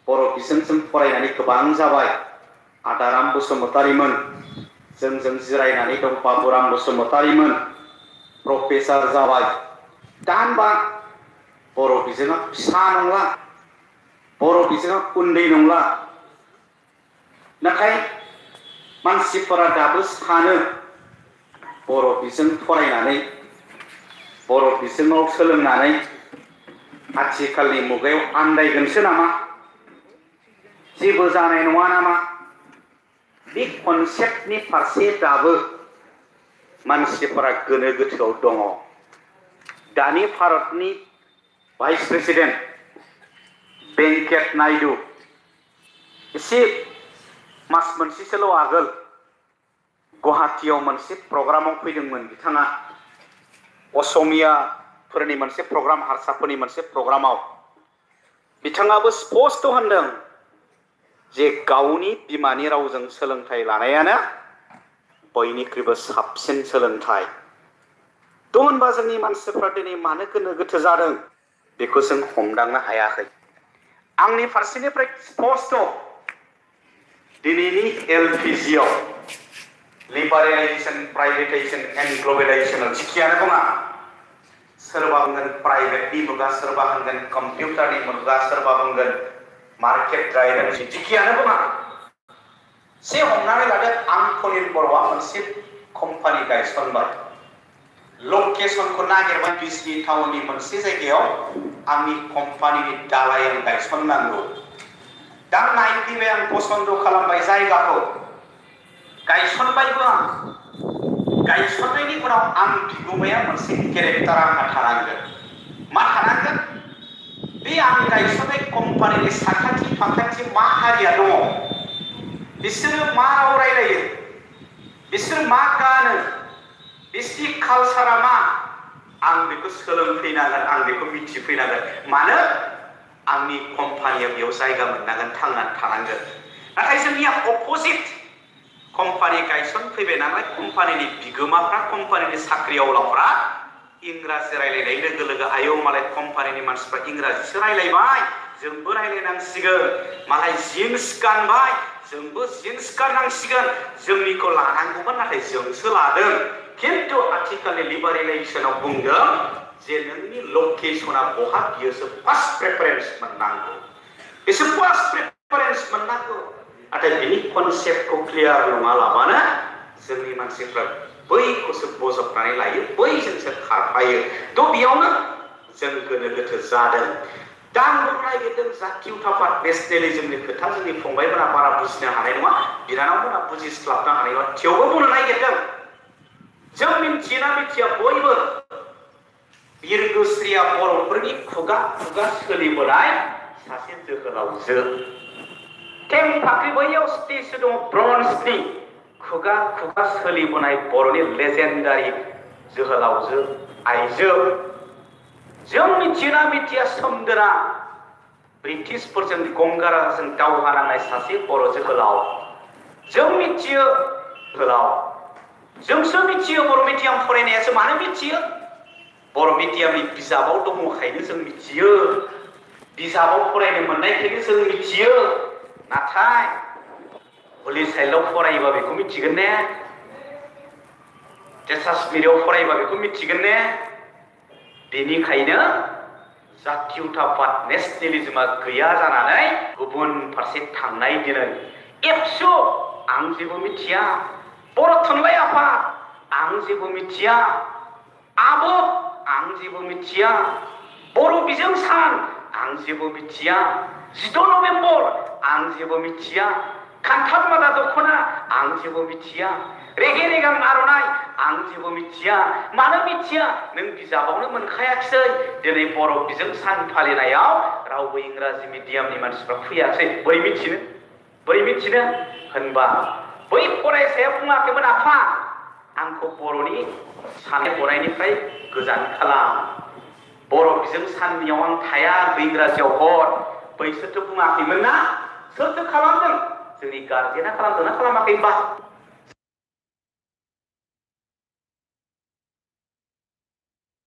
बर' बिजोंजों फरायनानै गोबां जाबाय। आदाराम बसुमतारीमोन, जोंजों जिरायनानै दं बाबुराम बसुमतारीमोन, प्रफेसार जाबाय। दा होनबा बर' बिजोङा फिसा नंला, बर' बिजोङा उन्दै नंला। नाथाय मानसिफोरा दाबो सानो बर' बिजों फरायनानै, बर' बिजोङाव सोलोंनानै आथिखालनि मुगायाव आन्दायगोनसो नामा, जेबो जानाय नङा नामा, बे कनसेप्टनि फारसे दाबो मानसिफोरा गोनो गोथोआव दङ। दानि भारतनि भाइस प्रेसिडेन्ट भेंकैया नायडू एसे मास मोनसेसोल' आगोल गुवाहाटीयाव मोनसे प्रग्रामाव फैदोंमोन। बिथाङा असमियाफोरनि मोनसे प्रग्राम, हारसाफोरनि मोनसे प्रग्रामाव बिथाङाबो स्पष्ट होनदों जे गावनि बिमानि रावजों सोलोंथाइ लानायानो बयनिख्रुइबो साबसिन सोलोंथाइ। थ' होनबा जोंनि मानसिफ्रा दिनै मानो गोनो गोथो जादों बेखौ जों हमदांनो हायाखै। आंनि फारसेनिफ्राय स्पष्ट दिनैनि एलपिजिआव लिबारेलाइजेशन, प्राइवेटाइजेशन एंड ग्लोबलाइजेशन जिखियानो बुङा, सोरबा बुंगोन प्राइवेटनि मुगा, सोरबा होनगोन कम्पिउटारनि मुगा, सोरबा बुंगोन मार्केट ड्राइभन, जिखियानो बुङा, से हमनानै लादो आं फनिल बर'आ मोनसे कम्पानि गायसनबाय, लकेसनखौ नागिरबाय, बिजनि टाउननि मोनसे जायगायाव आंनि कम्पानिनि दालाय आं गायसननांगौ। दा नायफैबाय, आं पसन्द खालामबाय जायगाखौ, गायसनबायबो आं। गायसननायनि उनाव आं बिगुमाया मोनसे केरेक्टार आंहा थानांगोन। मा थानांगोन? बे आं गायसननाय कम्पानिनि साखाथि फाखाथि मा हारिया दङ, बिसोरो मा राव रायलायो, बिसोर मा गानो, बिसोरनि कालसारा मा, आं बेखौ सोलोंफैनांगोन, आं बेखौ मिथिफैनांगोन। मानो? आंनि कम्पानिया बेयाव जायगा मोननांगोन, थांनानै थानांगोन। नाथाय जोंनिया अपोजिट, कम्पानि गायसनफैबाय नालाय कम्पानिनि बिगोमाफ्रा, कम्पानिनि साख्रिआवलाफ्रा इंराजि रायलायनाय लोगो लोगो आयौ मालाय कम्पानिनि मानसिफ्रा इंराजिसो रायलायबाय, जोंबो रायलायनांसिगोन। मालाय जिन्स गानबाय, जोंबो जिन्स गाननांसिगोन। जोंनिखौ लानांगौमोन, नाथाय जोंसो लादों। खिन्थु आथिखालनि लिबारेलाइजेशनाव बुंदों जे नोंनि लकेसना बहा बियोसो फार्स्ट प्रेफारेन्स मोननांगौ, बिसोर फार्स्ट प्रेफारेन्स मोननांगौ। नाथाय बिनि कनसेप्टखौ क्लियार नङालाबानो जोंनि मानसिफ्रा बैखौसो बजबनानै लायो, बैजोंसो खारफायो। थ' बेयावनो जों गोनो गोथो जादों। दा आं बुंनो नागिरदों जातीयताबाद, नेसनेलिजमनि खोथा जोंनि फंबायफोरा बारा बुजिनो हानाय नङा, बिनानावमोना बुजिस्लाबनो हानाय नङा, थेवबो बुंनो नागिरदों। जों मिथियोना मिथिया बयबो, बिरगोस्रिया बर'फोरनि खुगा खुगा सोलिबोनाय सासे जोहोलावजो। थेंफाख्रि बैयाव स्टेचु दङ ब्रन्जनि, खुगा खुगा सोलिबोनाय बर'नि लेजेन्डारि जोहोलावजो आइजो। जों मिथियोना मिथिया सोमदोना ब्रिटिशफोरजों गंगाराजों दावहा नांनाय सासे बर' जोहोलाव। जों मिथियो जोहोलाव, जोंसो मिथियो बर' मिडियाम फरायनायासो। मानो मिथियो? बर' मिडियामनि बिजाबाव दङखायनो जों मिथियो, बिजाबाव फरायनो मोननायखायनो जों मिथियो। नाथाय हलि चाइल्डआव फरायोबा बेखौ मिथिगोन ने? जेसास मिरियाव फरायोबा बेखौ मिथिगोन ने? बेनिखायनो जातीयताबाद, नेसनेलिजमा गैया जानानै गुबुन फारसे थांनाय दिनै एबसु आं जेबो मिथिया, बर' थुनलाइ आफाद आं जेबो मिथिया, आब' आं जेबो मिथिया, बर' बिजों सान आं जेबो मिथिया, 14 नभेम्बर आं जेबो मिथिया, खान्थाल मादा दख'ना आं जेबो मिथिया, रेगे रेगां आर'नाइ आं जेबो मिथिया। मानो मिथिया? नों बिजाबावनो मोनखायाखिसै। दिनै बर' बिजों सान फालिनायाव रावबो इंराजि मिडियामनि मानसिफ्रा फैयाखै। बोरै मिथिनो? बोरै मिथिनो? होनबा बै फरायसाया बुङाखैमोन, आफा आंखौ बर'नि साननाय हनायनिफ्राय गोजान खालाम, बर' बिजों साननियाव आं थाया, इंराजियाव हर। बैसोरथ' बुङाखैमोन ना? सोरथो खालामदों? जोंनि गार्जेना खालामदोंना खालामाखै होनबा?